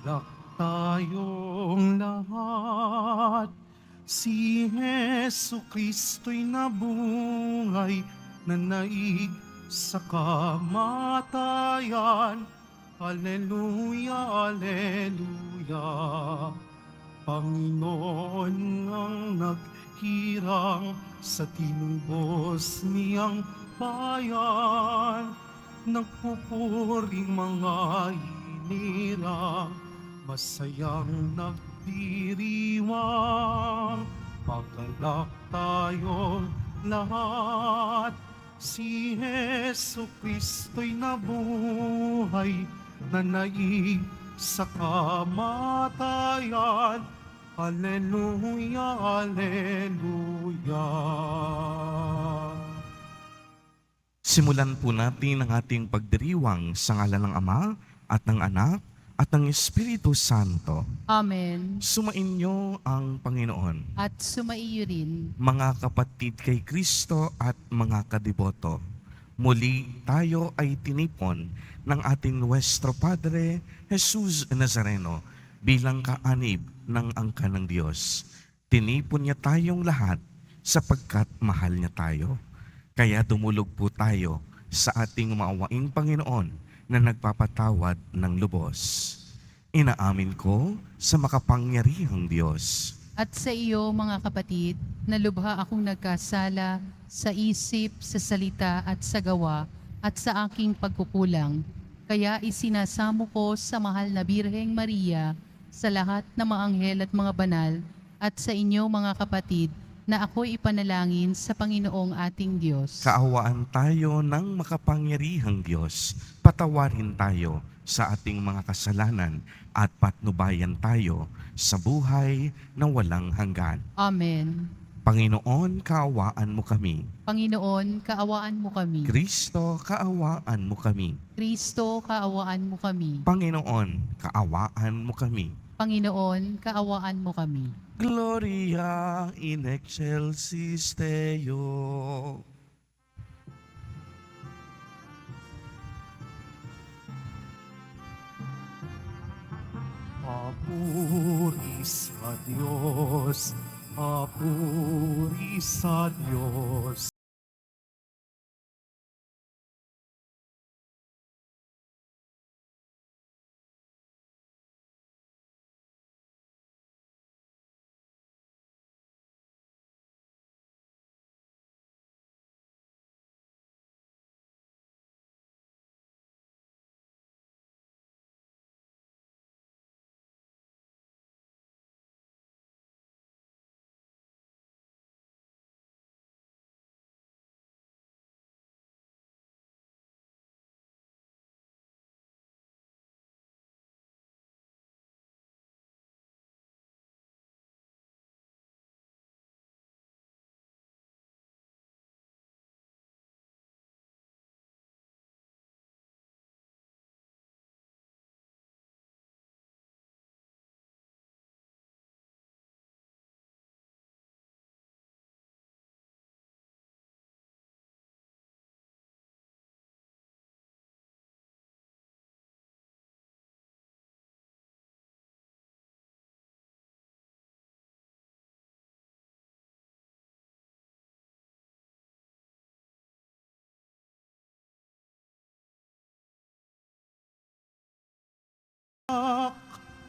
Magalak tayong lahat, si Hesu Kristo'y nabuhay, nanaig sa kamatayan. Alleluia, Alleluia. Panginoon ang naghirang sa tinubos niyang bayan. Nagpupuring mga hinirang, masayang nagdiriwang. Magalak tayong lahat, si Hesu Kristo'y nabuhay, nanaig sa kamatayan. Alleluia, Alleluia. Simulan po natin ang ating pagdiriwang sa ngalan ng Ama at ng Anak at ng Espiritu Santo. Amen. Sumainyo ang Panginoon. At sumaiyo rin. Mga kapatid kay Kristo at mga kadiboto, muli tayo ay tinipon ng ating Nuestro Padre Jesus Nazareno bilang kaanib ng angkan ng Diyos. Tinipon niya tayong lahat sapagkat mahal niya tayo. Kaya dumulog po tayo sa ating maawaing Panginoon na nagpapatawad ng lubos. Inaamin ko sa makapangyarihang Diyos At sa iyo, mga kapatid, na lubha akong nagkasala sa isip, sa salita at sa gawa at sa aking pagkukulang. Kaya isinasamo ko sa mahal na Birheng Maria, sa lahat ng mga anghel at mga banal, at sa inyo, mga kapatid, na ako'y ipanalangin sa Panginoong ating Diyos. Kaawaan tayo ng makapangyarihang Diyos. Patawarin tayo sa ating mga kasalanan at patnubayan tayo sa buhay na walang hanggan. Amen. Panginoon, kaawaan mo kami. Panginoon, kaawaan mo kami. Kristo, kaawaan mo kami. Kristo, kaawaan mo kami. Panginoon, kaawaan mo kami. Panginoon, kaawaan mo kami. Gloria in excelsis Deo. Papuri sa Diyos, papuri sa Diyos.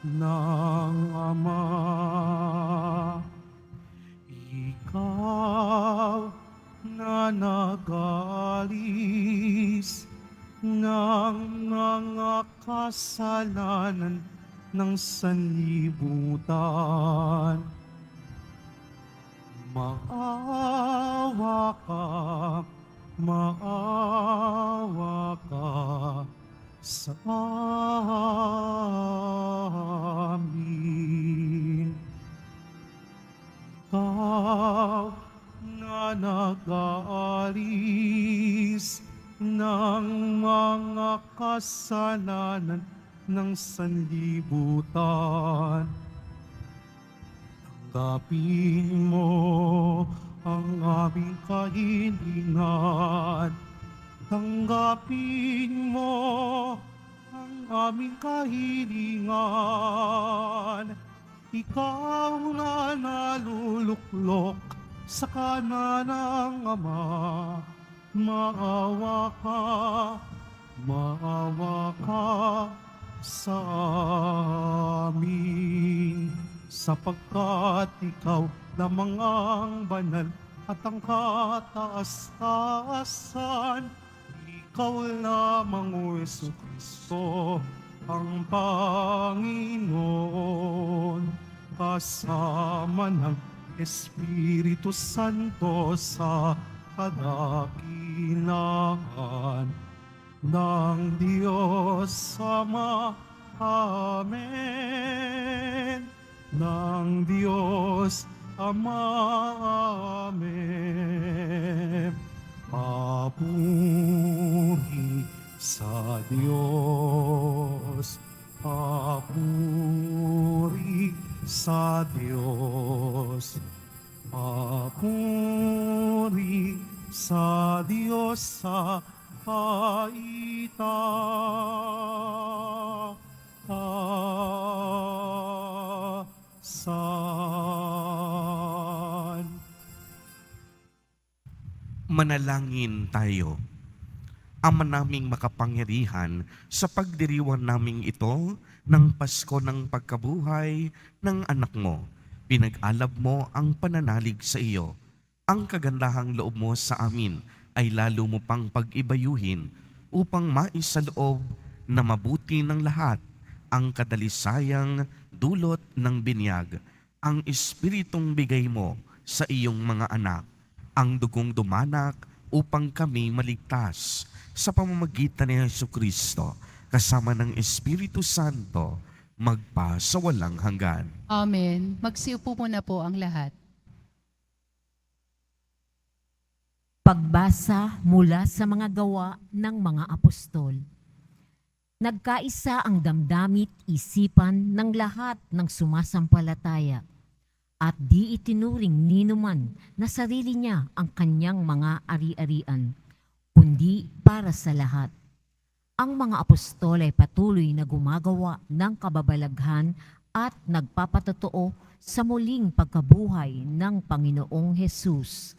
Ng Ama, ikaw na nag-aalis ng mga kasalanan ng sanlibutan. Maawa ka, maawa ka sa amin. Ikaw na nag-aalis ng mga kasalanan ng sanlibutan. Tanggapin mo ang aming kahilingan. Tanggapin mo ang aming kahilingan. Ikaw na naluluklok sa kanan ng Ama. Maawa ka sa amin, sapagkat ikaw lamang ang banal at ang kataas-taasan. Ikaw lamang, O Jesucristo, ang Panginoon, kasama ng Espiritu Santo sa kadakilaan ng Diyos Ama. Amen. Ng Diyos Ama. Amen. Papuri sa Diyos. Papuri sa Diyos. Papuri sa Diyos sa kaitaasan. Manalangin tayo. Ama naming makapangyarihan, sa pagdiriwang naming ito ng Pasko ng pagkabuhay ng anak mo, pinag-alab mo ang pananalig sa iyo. Ang kagandahang loob mo sa amin ay lalo mo pang pag-ibayuhin upang maisaloob na mabuti ng lahat ang kadalisayang dulot ng binyag, ang Espiritong bigay mo sa iyong mga anak, ang dugong dumanak upang kami maligtas sa pamamagitan ni Jesucristo, kasama ng Espiritu Santo, magpa sa walang hanggan. Amen. Magsiupo muna po ang lahat. Pagbasa mula sa mga gawa ng mga apostol. Nagkaisa ang damdamit isipan ng lahat ng sumasampalataya at di itinuring ninuman na sarili niya ang kanyang mga ari-arian, kundi para sa lahat. Ang mga apostol ay patuloy na gumagawa ng kababalaghan at nagpapatotoo sa muling pagkabuhay ng Panginoong Hesus.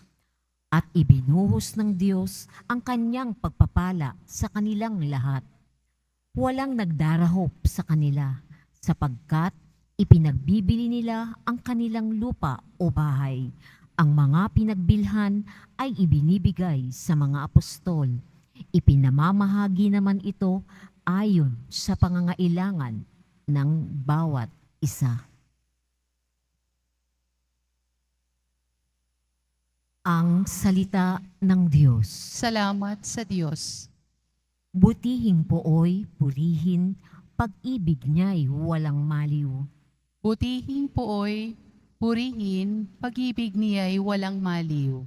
At ibinuhos ng Diyos ang kanyang pagpapala sa kanilang lahat. Walang nagdarahop sa kanila, sapagkat ipinagbibili nila ang kanilang lupa o bahay. Ang mga pinagbilhan ay ibinibigay sa mga apostol. Ipinamamahagi naman ito ayon sa pangangailangan ng bawat isa. Ang salita ng Diyos. Salamat sa Diyos. Butihing pooy, purihin, pag-ibig niya'y walang maliw. Butihing pooy, purihin, pag-ibig niya'y walang maliw.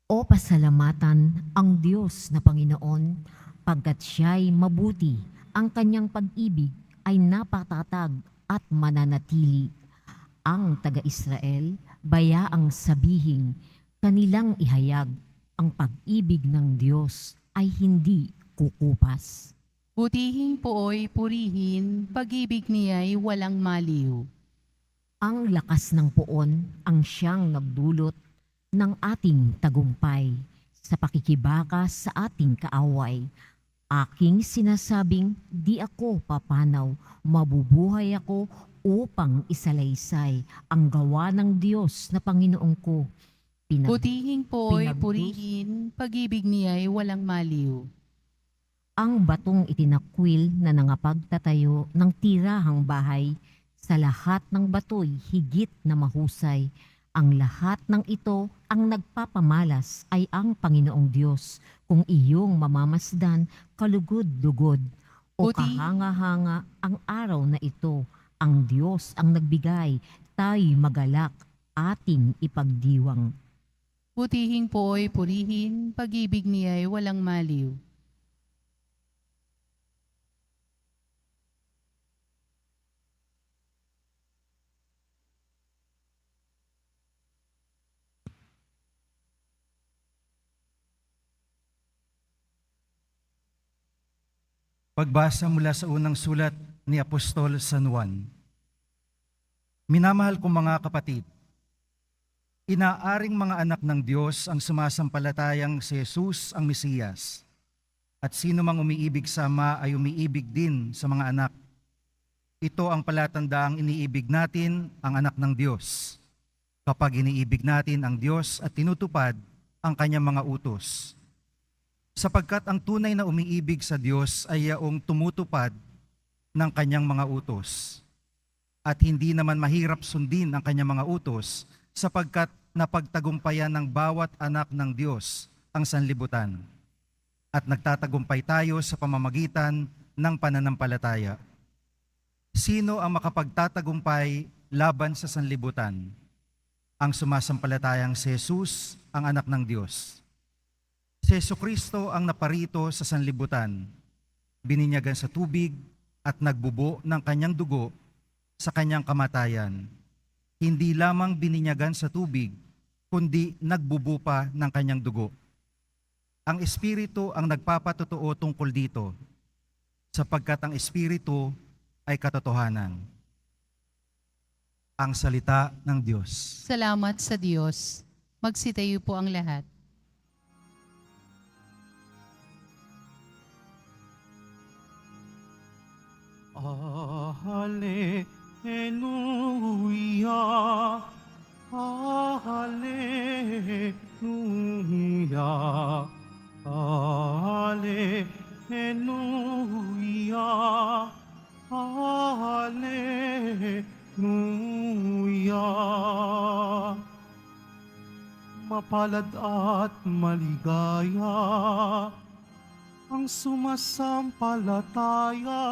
O pasalamatan ang Diyos na Panginoon, pagkat siya'y mabuti, ang kanyang pag-ibig ay napatatag at mananatili. Ang taga-Israel, bayaang sabihin, kanilang ihayag, ang pag-ibig ng Diyos ay hindi kukupas. Butihing pooy, purihin, pag-ibig niya'y walang maliw. Ang lakas ng poon ang siyang nagdulot ng ating tagumpay sa pakikibaka sa ating kaaway. Aking sinasabing, di ako papanaw, mabubuhay ako upang isalaysay ang gawa ng Diyos na Panginoon ko. Butihing pooy, pinagdus- purihin, pag-ibig niya'y walang maliw. Ang batong itinakwil na nangapagtatayo ng tirahang bahay, sa lahat ng bato'y higit na mahusay. Ang lahat ng ito ang nagpapamalas ay ang Panginoong Diyos, kung iyong mamamasdan kalugod-lugod o Buti- kahanga-hanga ang araw na ito. Ang Diyos ang nagbigay, tayo'y magalak, ating ipagdiwang. Butihing pooy, purihin, pag-ibig niya'y walang maliw. Pagbasa mula sa unang sulat ni Apostol San Juan. Minamahal kong mga kapatid, inaaring mga anak ng Diyos ang sumasampalatayang si Jesus ang Mesiyas. At sino mang umiibig sa Ama ay umiibig din sa mga anak. Ito ang palatandaang iniibig natin ang anak ng Diyos, kapag iniibig natin ang Diyos at tinutupad ang kanyang mga utos. Sapagkat ang tunay na umiibig sa Diyos ay yaong tumutupad ng kanyang mga utos. At hindi naman mahirap sundin ang kanyang mga utos, sapagkat napagtagumpayan ng bawat anak ng Diyos ang sanlibutan. At nagtatagumpay tayo sa pamamagitan ng pananampalataya. Sino ang makapagtatagumpay laban sa sanlibutan? Ang sumasampalatayang si Jesus, ang anak ng Diyos. Si Jesucristo ang naparito sa sanlibutan, bininyagan sa tubig at nagbubo ng kanyang dugo sa kanyang kamatayan. Hindi lamang bininyagan sa tubig, kundi nagbubo pa ng kanyang dugo. Ang Espiritu ang nagpapatotoo tungkol dito, sapagkat ang Espiritu ay katotohanan. Ang salita ng Diyos. Salamat sa Diyos. Magsitayo po ang lahat. Hallelujah, Hallelujah, Hallelujah, Hallelujah. Mapalad at maligaya ang sumasampalataya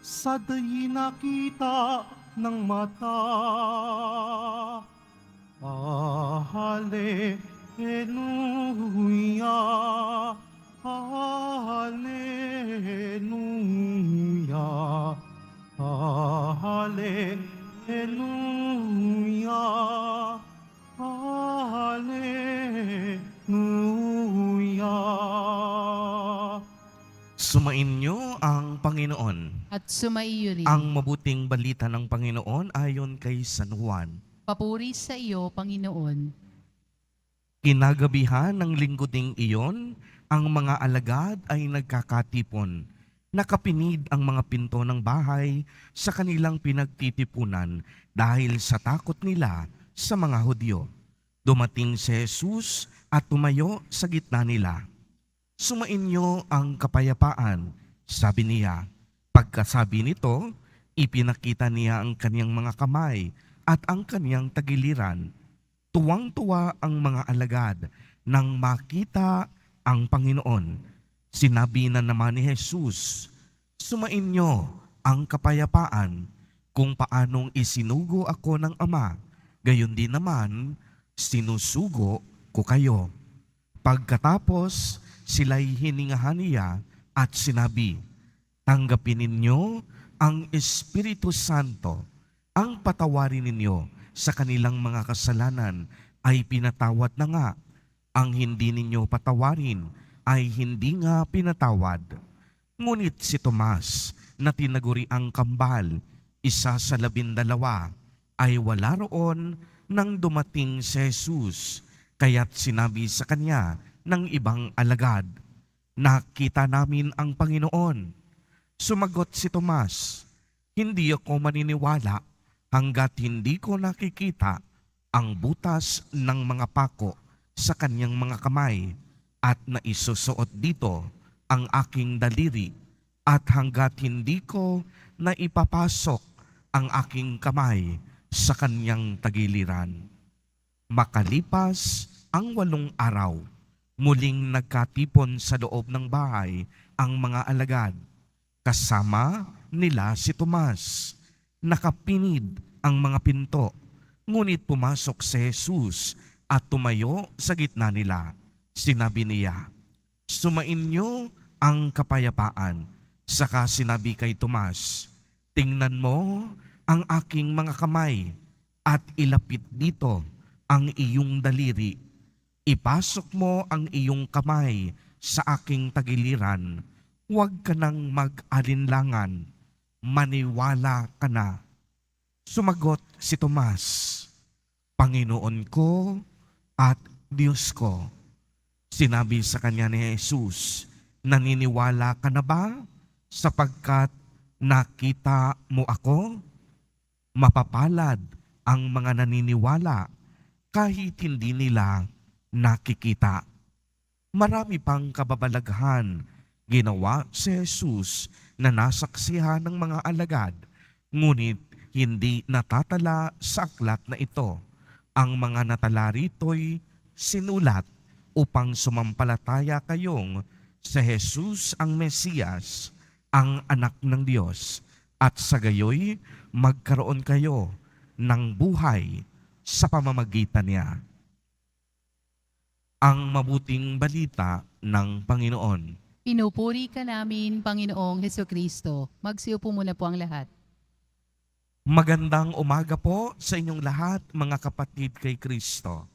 sa di nakita ng mata. Hallelujah, Hallelujah, Hallelujah, Hallelujah. Sumainyo ang Panginoon. At sumaiyo rin. Ang mabuting balita ng Panginoon ayon kay San Juan. Papuri sa iyo, Panginoon. Kinagabihan ng linggo ding iyon, ang mga alagad ay nagkakatipon. Nakapinid ang mga pinto ng bahay sa kanilang pinagtitipunan dahil sa takot nila sa mga Hudyo. Dumating si Jesus at tumayo sa gitna nila. Sumainyo ang kapayapaan, sabi niya. Pagkasabi nito, ipinakita niya ang kaniyang mga kamay at ang kaniyang tagiliran. Tuwang-tuwa ang mga alagad nang makita ang Panginoon. Sinabi na naman ni Jesus, sumainyo ang kapayapaan. Kung paanong isinugo ako ng Ama, gayon din naman sinusugo ko kayo. Pagkatapos, sila'y hiningahan niya at sinabi, tanggapin ninyo ang Espiritu Santo. Ang patawarin ninyo sa kanilang mga kasalanan ay pinatawad na nga. Ang hindi ninyo patawarin ay hindi nga pinatawad. Ngunit si Tomas na tinaguri ang kambal, isa sa 12, ay wala roon nang dumating si Jesus. Kaya't sinabi sa kanya ng ibang alagad, nakita namin ang Panginoon. Sumagot si Tomas, hindi ako maniniwala hanggat hindi ko nakikita ang butas ng mga pako sa kanyang mga kamay at naisusuot dito ang aking daliri at hanggat hindi ko naipapasok ang aking kamay sa kanyang tagiliran. Makalipas ang 8 araw, muling nagkatipon sa loob ng bahay ang mga alagad. Kasama nila si Tomas. Nakapinid ang mga pinto, ngunit pumasok si Jesus at tumayo sa gitna nila. Sinabi niya, sumainyo ang kapayapaan. Saka sinabi kay Tomas, tingnan mo ang aking mga kamay at ilapit dito ang iyong daliri. Ipasok mo ang iyong kamay sa aking tagiliran. huwag ka nang mag-alinlangan, maniwala ka na. Sumagot si Tomas, Panginoon ko at Diyos ko. Sinabi sa kanya ni Jesus, naniniwala ka na ba sapagkat nakita mo ako? Mapapalad ang mga naniniwala kahit hindi nila nakikita. Marami pang kababalaghan ginawa si Jesus na nasaksihan ng mga alagad, ngunit hindi natatala sa aklat na ito. Ang mga natala rito'y sinulat upang sumampalataya kayong si Jesus ang Mesiyas, ang anak ng Diyos, at sa gayoy magkaroon kayo ng buhay sa pamamagitan niya. Ang mabuting balita ng Panginoon. Pinupuri ka namin, Panginoong Hesukristo. Magsiupo muna po ang lahat. Magandang umaga po sa inyong lahat, mga kapatid kay Kristo.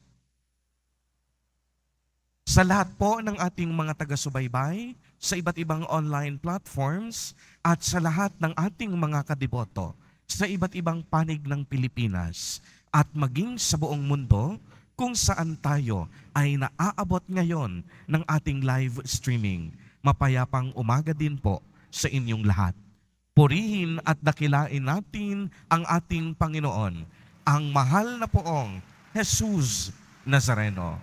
Sa lahat po ng ating mga taga-subaybay, sa iba't ibang online platforms, at sa lahat ng ating mga kadiboto, sa iba't ibang panig ng Pilipinas, at maging sa buong mundo, kung saan tayo ay naaabot ngayon ng ating live streaming. Mapayapang umaga din po sa inyong lahat. Purihin at dakilain natin ang ating Panginoon, ang mahal na poong Jesus Nazareno.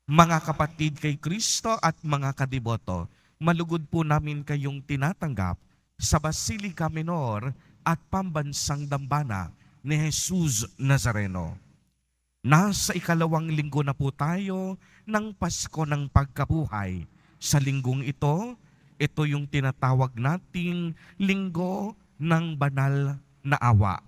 Mga kapatid kay Kristo at mga kadiboto, malugod po namin kayong tinatanggap sa Basilica Minor at Pambansang Dambana ni Jesus Nazareno. Nasa ikalawang linggo na po tayo ng Pasko ng Pagkabuhay. Sa linggong ito yung tinatawag nating Linggo ng Banal na Awa.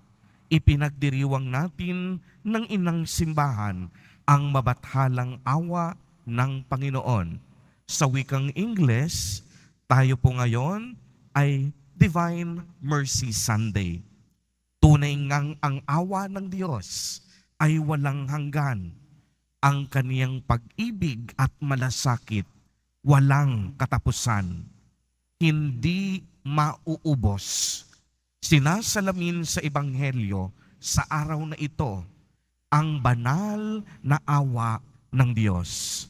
Ipinagdiriwang natin ng Inang Simbahan ang mabathalang awa ng Panginoon. Sa wikang Ingles, tayo po ngayon ay Divine Mercy Sunday. Tunay ngang ang awa ng Diyos ay walang hanggan. Ang kaniyang pag-ibig at malasakit walang katapusan. Hindi mauubos. Sinasalamin sa Ebanghelyo sa araw na ito ang banal na awa ng Diyos.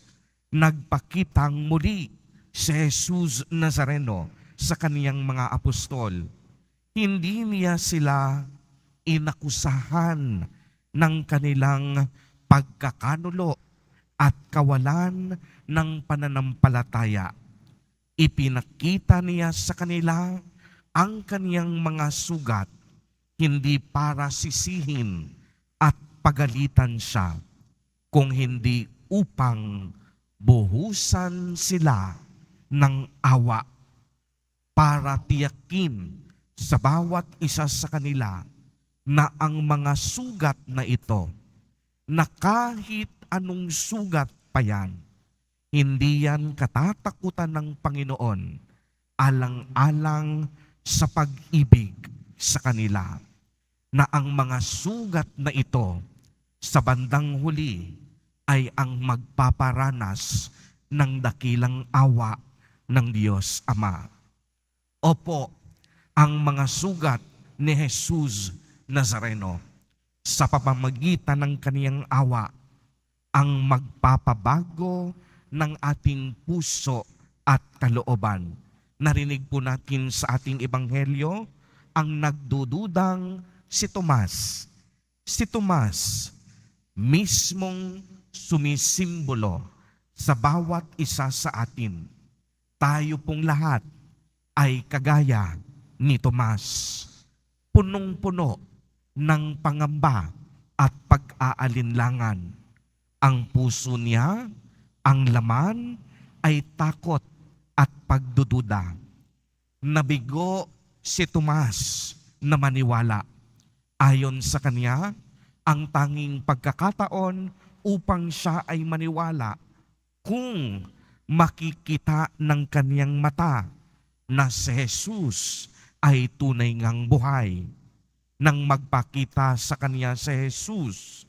Nagpakitang muli si Jesus Nazareno sa kaniyang mga apostol. Hindi niya sila inakusahan ng kanilang pagkakanulo at kawalan ng pananampalataya. Ipinakita niya sa kanila ang kaniyang mga sugat, hindi para sisihin at pagalitan siya, kung hindi upang buhusan sila ng awa, para tiyakin sa bawat isa sa kanila na ang mga sugat na ito, na kahit anong sugat pa yan, hindi yan katatakutan ng Panginoon, alang-alang sa pag-ibig sa kanila, na ang mga sugat na ito sa bandang huli ay ang magpaparanas ng dakilang awa ng Diyos Ama. Opo, ang mga sugat ni Jesus Nazareno sa pamamagitan ng kaniyang awa ang magpapabago ng ating puso at kalooban. Narinig po natin sa ating ebanghelyo ang nagdududang si Tomas. Si Tomas, mismong sumisimbolo sa bawat isa sa atin. Tayo pong lahat ay kagaya ni Tomas, punong-puno ng pangamba at pag-aalinlangan. Ang puso niya, ang laman ay takot at pagdududa. Nabigo si Tomas na maniwala. Ayon sa kanya, ang tanging pagkakataon upang siya ay maniwala kung makikita ng kaniyang mata na si Jesus ay tunay ngang buhay. Nang magpakita sa kanya si Jesus,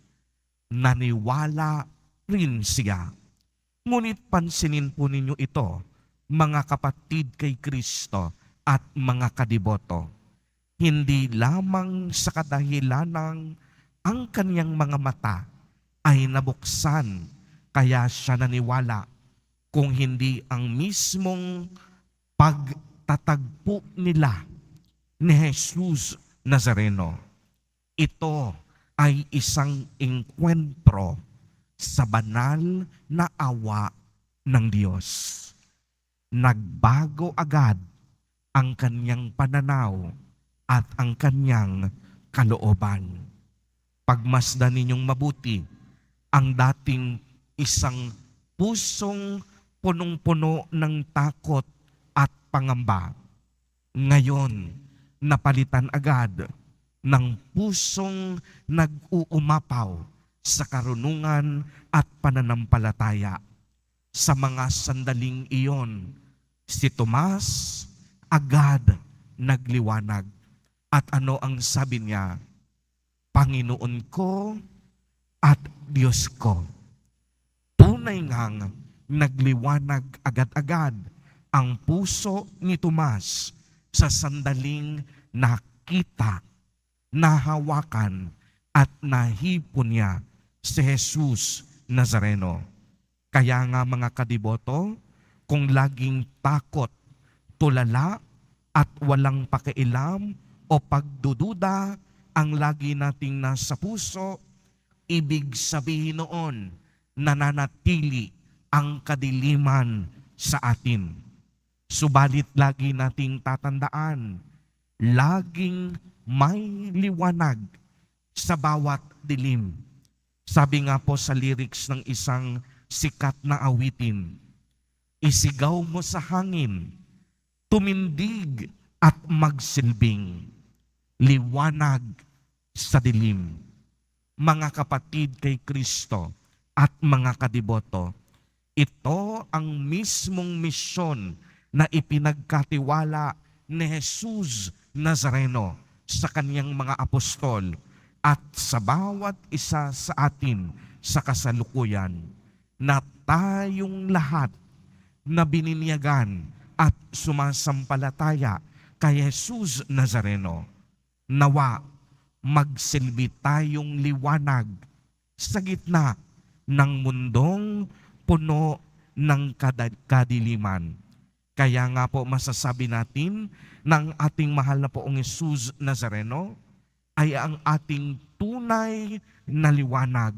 naniwala rin siya. Ngunit pansinin po ninyo ito, mga kapatid kay Kristo at mga kadiboto, hindi lamang sa kadahilanang ang kaniyang mga mata ay nabuksan kaya siya naniwala, kung hindi ang mismong pagtatagpo nila ni Jesus Nazareno. Ito ay isang engkwentro sa banal na awa ng Diyos. Nagbago agad ang kanyang pananaw at ang kanyang kalooban. Pagmasdan ninyong mabuti ang dating isang pusong punong-puno ng takot at pangamba. Ngayon, napalitan agad ng pusong nag-uumapaw sa karunungan at pananampalataya. Sa mga sandaling iyon, si Tomas agad nagliwanag. At ano ang sabi niya? Panginoon ko at Diyos ko. Tunay ngang nagliwanag agad-agad ang puso ni Tomas sa sandaling nakita, nahawakan at nahipon niya si Jesus Nazareno. Kaya nga mga kadiboto, kung laging takot, tulala at walang pakialam o pagdududa ang lagi nating nasa puso, ibig sabihin noon, nananatili ang kadiliman sa atin. Subalit lagi nating tatandaan, laging may liwanag sa bawat dilim. Sabi nga po sa lyrics ng isang sikat na awitin, isigaw mo sa hangin, tumindig at magsilbing, liwanag sa dilim. Mga kapatid kay Kristo at mga kadiboto, ito ang mismong misyon na ipinagkatiwala ni Jesus Nazareno sa kaniyang mga apostol at sa bawat isa sa atin sa kasalukuyan, na tayong lahat na bininyagan at sumasampalataya kay Jesus Nazareno, nawa magsilbi tayong liwanag sa gitna ng mundong puno ng kadiliman. Kaya nga po masasabi natin ng ating mahal na poong Jesus Nazareno ay ang ating tunay na liwanag.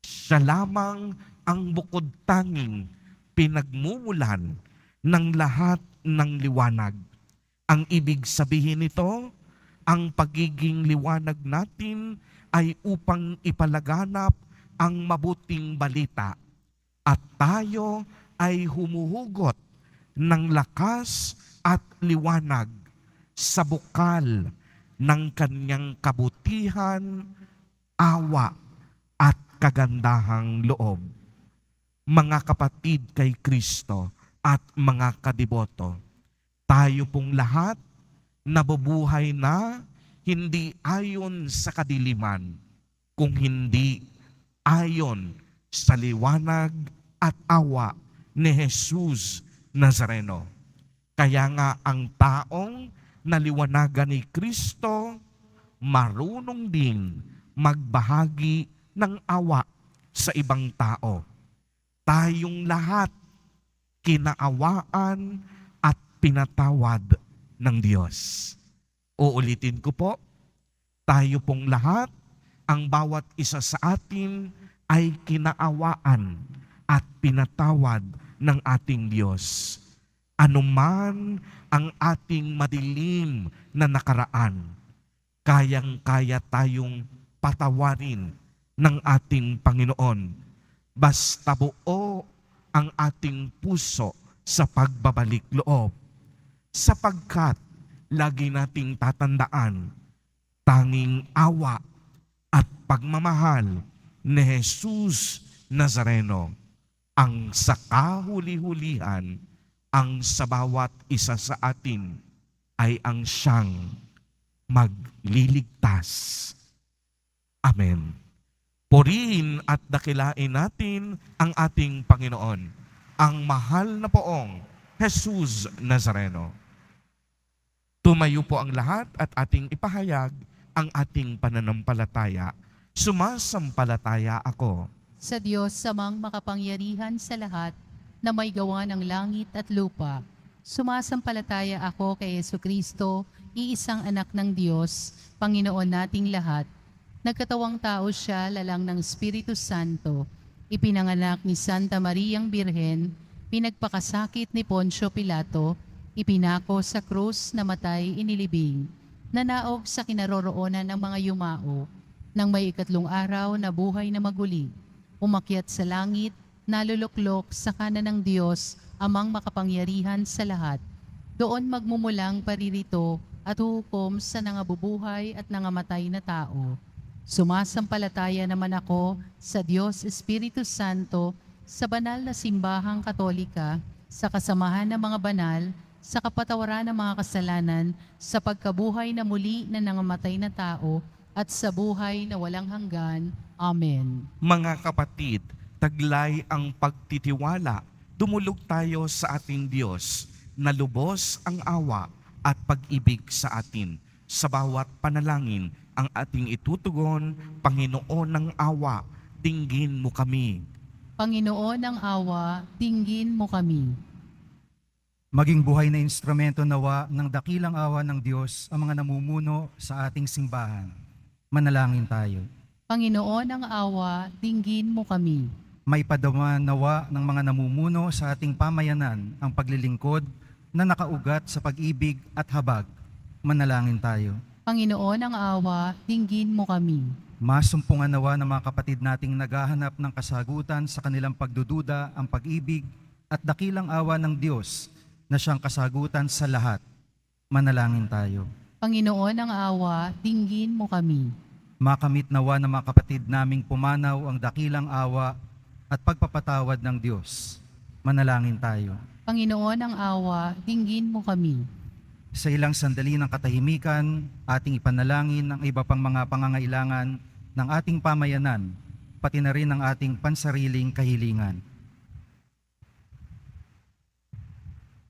Siya lamang ang bukod tanging pinagmumulan ng lahat ng liwanag. Ang ibig sabihin nito, ang pagiging liwanag natin ay upang ipalaganap ang mabuting balita at tayo ay humuhugot ng lakas at liwanag sa bukal ng kanyang kabutihan, awa at kagandahang loob. Mga kapatid kay Kristo at mga kadiboto, tayo pong lahat nabubuhay na hindi ayon sa kadiliman, kung hindi ayon sa liwanag at awa ni Jesus Nazareno. Kaya nga ang taong naliwanagan ni Kristo, marunong din magbahagi ng awa sa ibang tao. Tayong lahat kinaawaan at pinatawad ng Diyos. Uulitin ko po, tayo pong lahat, ang bawat isa sa atin ay kinaawaan at pinatawad ng ating Diyos. Anuman ang ating madilim na nakaraan, kayang-kaya tayong patawarin ng ating Panginoon. Basta buo ang ating puso sa pagbabalik loob. Sapagkat lagi nating tatandaan, tanging awa at pagmamahal ni Jesus Nazareno ang sa kahuli-hulihan, ang sa bawat isa sa atin ay ang siyang magliligtas. Amen. Purihin at dakilain natin ang ating Panginoon, ang mahal na poong Jesus Nazareno. Tumayo po ang lahat at ating ipahayag ang ating pananampalataya. Sumasampalataya ako Sa Diyos samang makapangyarihan sa lahat na may gawa ng langit at lupa. Sumasampalataya ako kay Jesucristo, iisang anak ng Diyos, Panginoon nating lahat. Nagkatawang tao siya lalang ng Espiritu Santo. Ipinanganak ni Santa Mariang Birhen, pinagpakasakit ni Poncio Pilato, ipinako sa krus, namatay, inilibing, nanaog sa kinaroroonan ng mga yumao, nang may ikatlong araw na buhay na maguli, umakyat sa langit, naluluklok sa kanan ng Diyos, amang makapangyarihan sa lahat. Doon magmumulang paririto at huhukom sa nangabubuhay at nangamatay na tao. Sumasampalataya naman ako sa Diyos Espiritu Santo, sa banal na simbahang katolika, sa kasamahan ng mga banal, sa kapatawaran ng mga kasalanan, sa pagkabuhay na muli na nangamatay na tao, at sa buhay na walang hanggan. Amen. Mga kapatid, taglay ang pagtitiwala. Dumulog tayo sa ating Diyos na lubos ang awa at pag-ibig sa atin. Sa bawat panalangin ang ating itutugon, Panginoon ng awa, dinggin mo kami. Panginoon ng awa, dinggin mo kami. Maging buhay na instrumento nawa ng dakilang awa ng Diyos ang mga namumuno sa ating simbahan. Manalangin tayo. Panginoon ng awa, dinggin mo kami. May padama nawa ng mga namumuno sa ating pamayanan ang paglilingkod na nakaugat sa pag-ibig at habag. Manalangin tayo. Panginoon ng awa, dinggin mo kami. Masumpungan nawa ng mga kapatid nating naghahanap ng kasagutan sa kanilang pagdududa ang pag-ibig at dakilang awa ng Diyos na siyang kasagutan sa lahat. Manalangin tayo. Panginoon ng awa, dinggin mo kami. Makamit nawa ng mga kapatid naming pumanaw ang dakilang awa at pagpapatawad ng Diyos. Manalangin tayo. Panginoon ng awa, dinggin mo kami. Sa ilang sandali ng katahimikan, ating ipanalangin ang iba pang mga pangangailangan ng ating pamayanan, pati na rin ang ating pansariling kahilingan.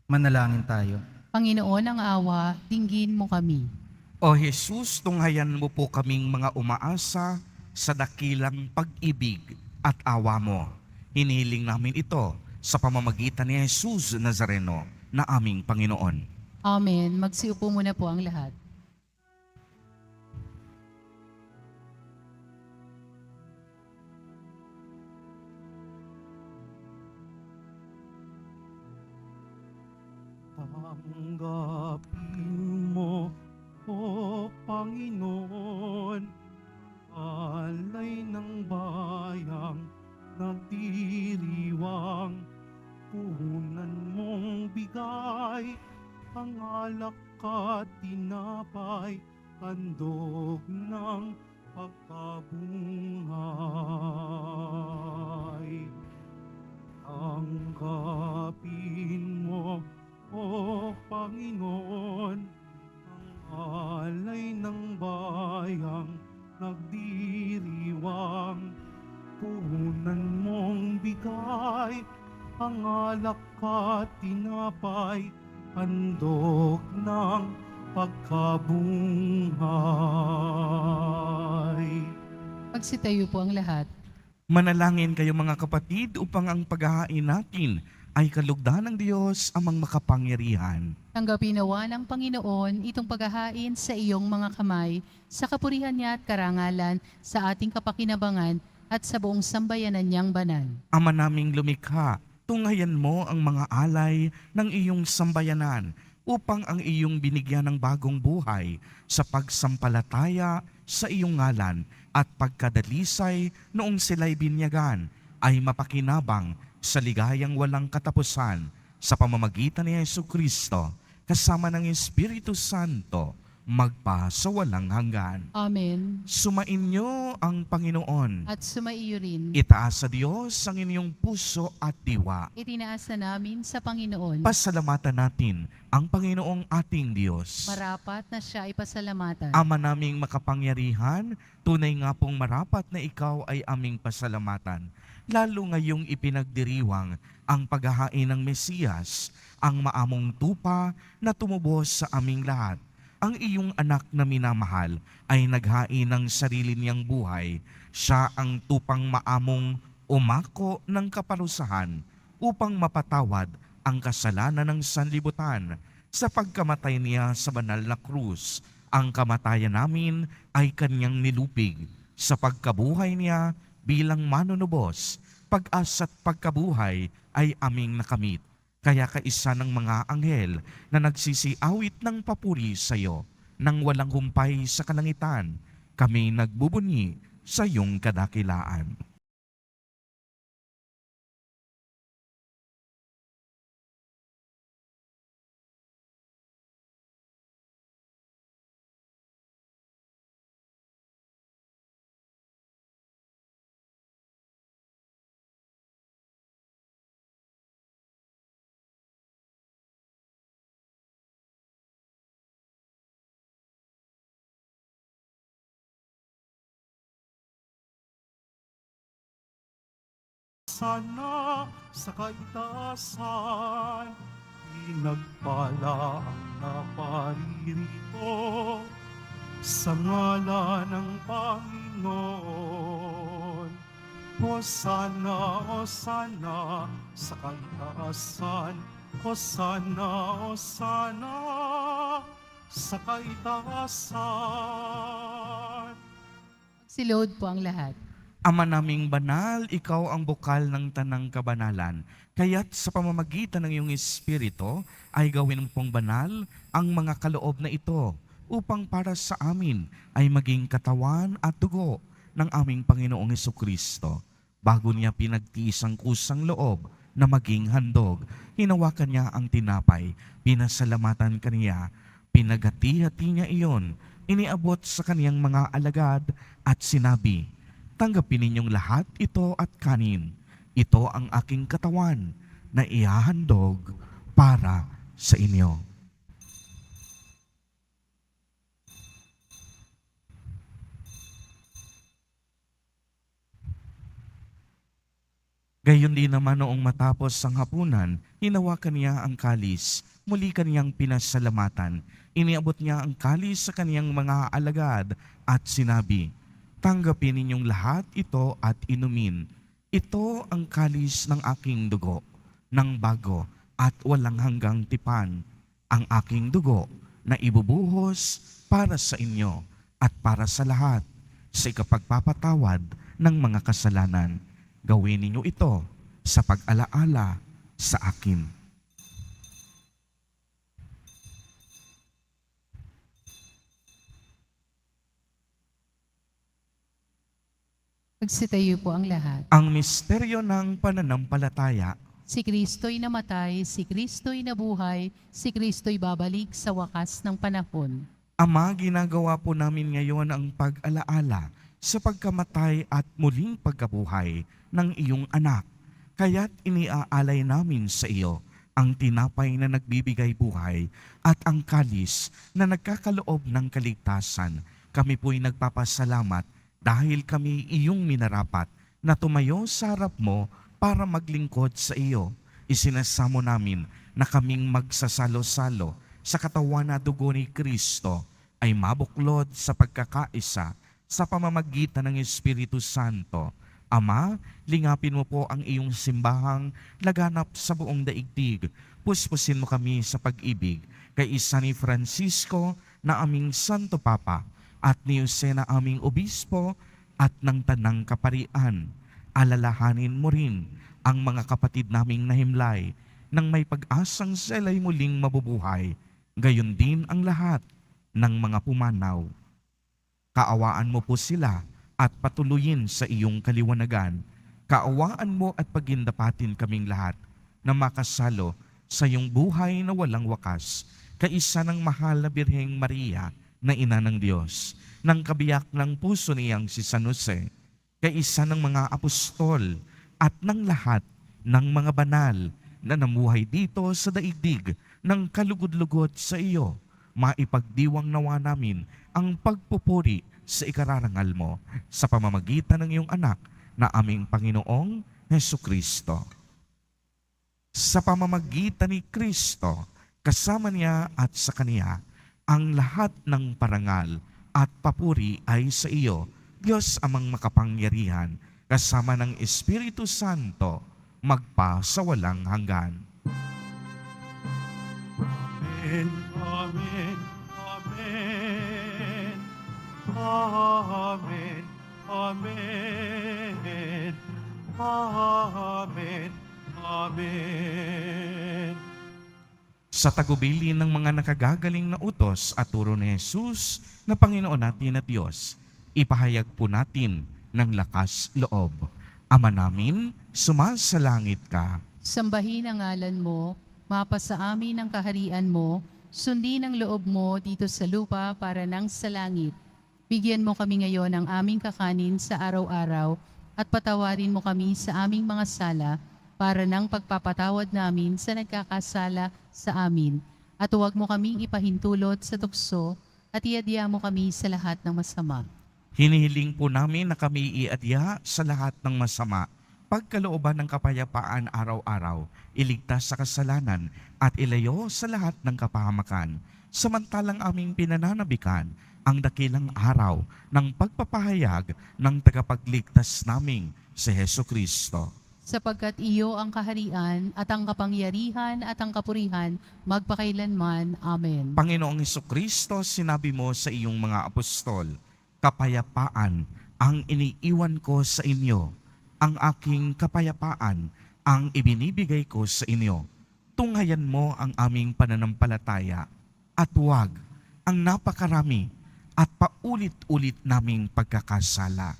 Manalangin tayo. Panginoon ng awa, dinggin mo kami. O Jesus, tunghayan mo po kaming mga umaasa sa dakilang pag-ibig at awa mo. Hinihiling namin ito sa pamamagitan ni Jesus Nazareno na aming Panginoon. Amen. Magsiupo muna po ang lahat. Tanggapin mo, O Panginoon, alay ng bayang nagdiriwang, puhunan mong bigay, ang alak at tinapay, handog ng pagkabungay. Tanggapin mo, O Panginoon, ang alay ng bayang nagdiriwang, puhunan mong bigay, ang alak at tinapay, handog ng pagkabungay. Magsitayo po ang lahat. Manalangin kayo mga kapatid upang ang paghahain natin ay kalugdan ng Diyos amang makapangyarihan. Tanggapin nawa ng Panginoon itong paghahain sa iyong mga kamay, sa kapurihan niya at karangalan, sa ating kapakinabangan at sa buong sambayanan niyang banal. Ama naming lumikha, tunghayan mo ang mga alay ng iyong sambayanan upang ang iyong binigyan ng bagong buhay sa pagsampalataya sa iyong ngalan at pagkadalisay noong sila'y binyagan ay mapakinabang sa ligayang walang katapusan sa pamamagitan ni Jesucristo kasama ng Espiritu Santo magpa sa walang hanggan. Amen. Sumainyo ang Panginoon. At sumaiyo rin. Itaas sa Diyos ang inyong puso at diwa. Itinaas na namin sa Panginoon. Pasalamatan natin ang Panginoong ating Diyos. Marapat na siya ay pasalamatan. Ama naming makapangyarihan, tunay nga pong marapat na ikaw ay aming pasalamatan. Lalo ngayong ipinagdiriwang ang paghahain ng Mesiyas, ang maamong tupa na tumubos sa aming lahat. Ang iyong anak na minamahal ay naghain ng sarili niyang buhay. Siya ang tupang maamong umako ng kaparusahan upang mapatawad ang kasalanan ng sanlibutan. Sa pagkamatay niya sa banal na krus, ang kamatayan namin ay kanyang nilupig. Sa pagkabuhay niya bilang manunubos, pag-asa at pagkabuhay ay aming nakamit. Kaya kaisa ng mga anghel na nagsisiawit ng papuri sa iyo, nang walang humpay sa kalangitan, kami nagbubunyi sa iyong kadakilaan. Sana sa kaitaasan, pinagpala ang naparirito sa ngala ng Panginoon. Hosana, Hosana sa kaitaasan, Hosana, Hosana sa kaitaasan. Silod po ang lahat. Ama naming banal, ikaw ang bukal ng tanang kabanalan. Kaya't sa pamamagitan ng iyong Espiritu ay gawin pong banal ang mga kaloob na ito upang para sa amin ay maging katawan at dugo ng aming Panginoong Hesukristo. Bago niya pinagtiis ang kusang loob na maging handog, hinawakan niya ang tinapay, pinasalamatan kaniya, pinagati-hati niya iyon, iniabot sa kaniyang mga alagad at sinabi, tanggapin ninyong lahat ito at kanin. Ito ang aking katawan na ihahandog para sa inyo. Gayon din naman noong matapos ang hapunan, hinawakan niya ang kalis, muli kaniyang pinasalamatan. Iniabot niya ang kalis sa kaniyang mga alagad at sinabi, tanggapin ninyong lahat ito at inumin. Ito ang kalis ng aking dugo, ng bago at walang hanggang tipan. Ang aking dugo na ibubuhos para sa inyo at para sa lahat sa ikapagpapatawad ng mga kasalanan. Gawin ninyo ito sa pag-alaala sa akin. Magsitayo po ang lahat. Ang misteryo ng pananampalataya. Si Kristo'y namatay, si Kristo'y nabuhay, si Kristo'y babalik sa wakas ng panahon. Ama, ginagawa po namin ngayon ang pag-alaala sa pagkamatay at muling pagkabuhay ng iyong anak. Kaya't iniaalay namin sa iyo ang tinapay na nagbibigay buhay at ang kalis na nagkakaloob ng kaligtasan. Kami po'y nagpapasalamat dahil kami iyong minarapat na tumayo sa harap mo para maglingkod sa iyo. Isinasamo namin na kaming magsasalo-salo sa katawan na dugo ni Kristo ay mabuklod sa pagkakaisa sa pamamagitan ng Espiritu Santo. Ama, lingapin mo po ang iyong simbahang laganap sa buong daigdig. Puspusin mo kami sa pag-ibig kay isa ni Francisco na aming Santo Papa at ni Jose na aming Obispo at ng Tanang Kaparian. Alalahanin mo rin ang mga kapatid naming nahimlay nang may pag-asang sila'y muling mabubuhay. Gayon din ang lahat ng mga pumanaw. Kaawaan mo po sila at patuloyin sa iyong kaliwanagan. Kaawaan mo at pagindapatin kaming lahat na makasalo sa iyong buhay na walang wakas, kaisa ng mahal na Birheng Maria na ina ng Diyos, ng kabiyak ng puso niyang si San Jose, kay isa ng mga apostol at ng lahat ng mga banal na namuhay dito sa daigdig ng kalugod-lugod sa iyo, maipagdiwang nawa namin ang pagpupuri sa ikararangal mo sa pamamagitan ng iyong anak na aming Panginoong Hesukristo. Sa pamamagitan ni Kristo, kasama niya at sa Kaniya, ang lahat ng parangal at papuri ay sa iyo, Diyos amang makapangyarihan, kasama ng Espiritu Santo, magpa sa walang hanggan. Amen, amen, amen. Amen, amen. Amen, amen. Sa tagubili ng mga nakagagaling na utos at turo ni Jesus na Panginoon natin at Diyos, ipahayag po natin ng lakas loob. Ama namin, sumasalangit ka. Sambahin ang ngalan mo, mapasa amin ang kaharian mo, sundin ang loob mo dito sa lupa para nang sa langit. Bigyan mo kami ngayon ng aming kakanin sa araw-araw at patawarin mo kami sa aming mga sala para nang pagpapatawad namin sa nagkakasala sa amin. At huwag mo kaming ipahintulot sa tukso at iadya mo kami sa lahat ng masama. Hinihiling po namin na kami iadya sa lahat ng masama, pagkalooban ng kapayapaan araw-araw, iligtas sa kasalanan at ilayo sa lahat ng kapahamakan. Samantalang aming pinananabikan ang dakilang araw ng pagpapahayag ng tagapagligtas naming si Hesukristo. Sapagkat iyo ang kaharian at ang kapangyarihan at ang kapurihan magpakailanman. Amen. Panginoong Hesukristo, sinabi mo sa iyong mga apostol, kapayapaan ang iniiwan ko sa inyo, ang aking kapayapaan ang ibinibigay ko sa inyo. Tunghayan mo ang aming pananampalataya at huwag ang napakarami at paulit-ulit naming pagkakasala.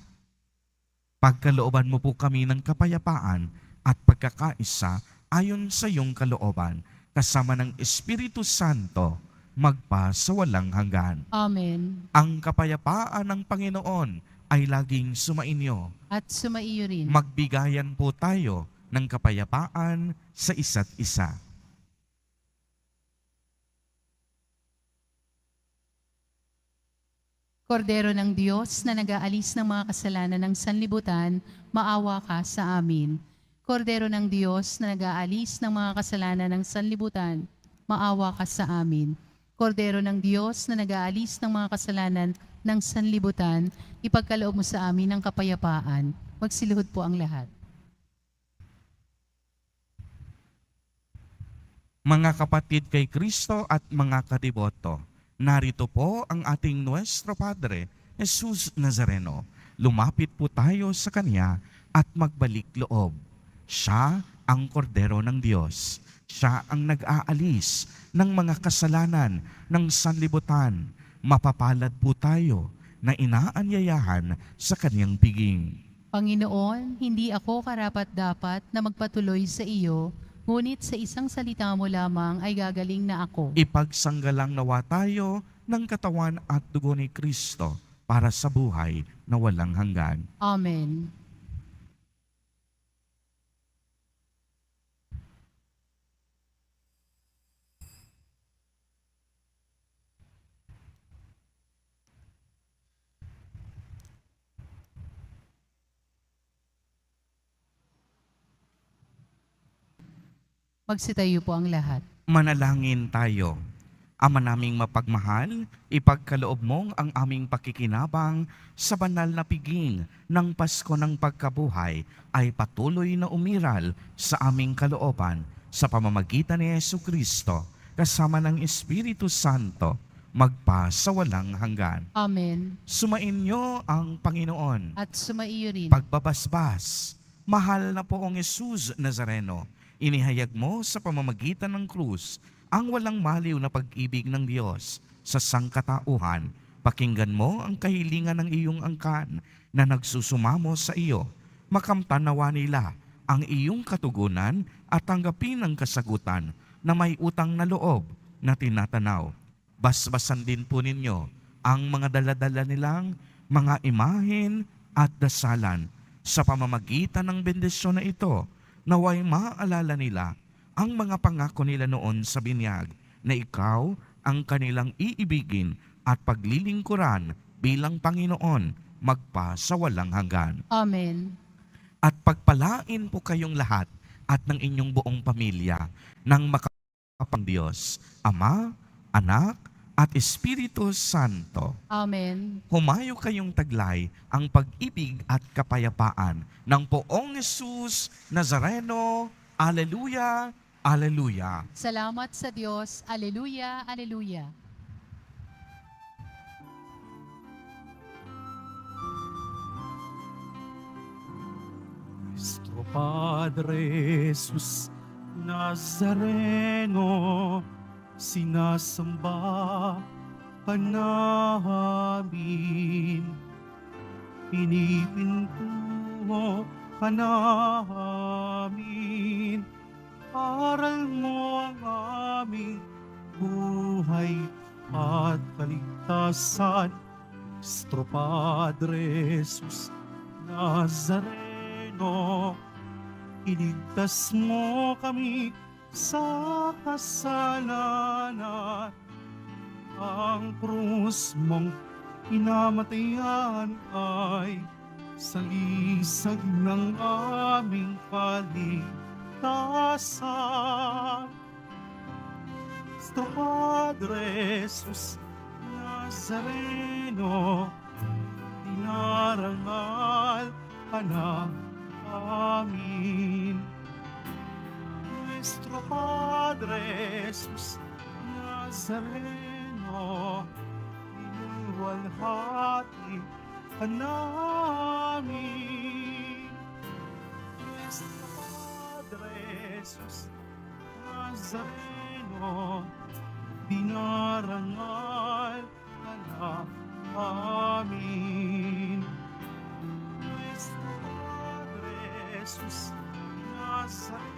Pagkalooban mo po kami ng kapayapaan at pagkakaisa ayon sa iyong kalooban, kasama ng Espiritu Santo, magpa sa walang hanggan. Amen. Ang kapayapaan ng Panginoon ay laging sumainyo. At sumaiyo rin. Magbigayan po tayo ng kapayapaan sa isa't isa. Kordero ng Diyos na nag-aalis ng mga kasalanan ng sanlibutan, maawa ka sa amin. Kordero ng Diyos na nag-aalis ng mga kasalanan ng sanlibutan, maawa ka sa amin. Kordero ng Diyos na nag-aalis ng mga kasalanan ng sanlibutan, ipagkaloob mo sa amin ang kapayapaan. Magsiluhod po ang lahat. Mga kapatid kay Kristo at mga kadiboto, narito po ang ating Nuestro Padre, Jesus Nazareno. Lumapit po tayo sa Kanya at magbalik loob. Siya ang kordero ng Diyos. Siya ang nag-aalis ng mga kasalanan ng sanlibutan. Mapapalad po tayo na inaanyayahan sa Kanyang piging. Panginoon, hindi ako karapat-dapat na magpatuloy sa iyo, ngunit sa isang salita mo lamang ay gagaling na ako. Ipagsanggalang nawa tayo ng katawan at dugo ni Kristo para sa buhay na walang hanggan. Amen. Magsitayo po ang lahat. Manalangin tayo. Ama naming mapagmahal, ipagkaloob mong ang aming pakikinabang sa banal na piging ng Pasko ng Pagkabuhay ay patuloy na umiral sa aming kalooban sa pamamagitan ni Hesukristo kasama ng Espiritu Santo magpa sa walang hanggan. Amen. Sumainyo ang Panginoon. At sumaiyo rin. Pagbabasbas, mahal na poong Jesus Nazareno, inihayag mo sa pamamagitan ng krus ang walang maliw na pag-ibig ng Diyos sa sangkatauhan. Pakinggan mo ang kahilingan ng iyong angkan na nagsusumamo sa iyo. Makamtan nawa nila ang iyong katugunan at tanggapin ang kasagutan na may utang na loob na tinatanaw. Basbasan din po ninyo ang mga daladala nilang mga imahen at dasalan. Sa pamamagitan ng bendisyon na ito, naway maaalala nila ang mga pangako nila noon sa binyag na ikaw ang kanilang iibigin at paglilingkuran bilang Panginoon magpa sa walang hanggan. Amen. At pagpalain po kayong lahat at ng inyong buong pamilya ng makapang Diyos, Ama, Anak, at Espiritu Santo. Amen. Humayo kayong taglay ang pag-ibig at kapayapaan ng Poong Jesus Nazareno. Aleluya, aleluya. Salamat sa Diyos. Aleluya, aleluya. Nuestro Padre Jesus Nazareno, sinasamba ka namin. Pinipintuho ka namin. Aral mo ang aming buhay at kaligtasan. Nuestro Padre Jesus Nazareno, iligtas mo kami sa kasalanan. Ang krus mong inamatayan ay salisag ng aming kaligtasan. Nuestro Padre Jesus Nazareno, dinarangal ka namin. Nuestro Padre Jesus Nazareno, dinuwalhati ka namin. Nuestro Padre Jesus Nazareno, dinarangal ka namin. Nuestro Padre Jesus Nazareno,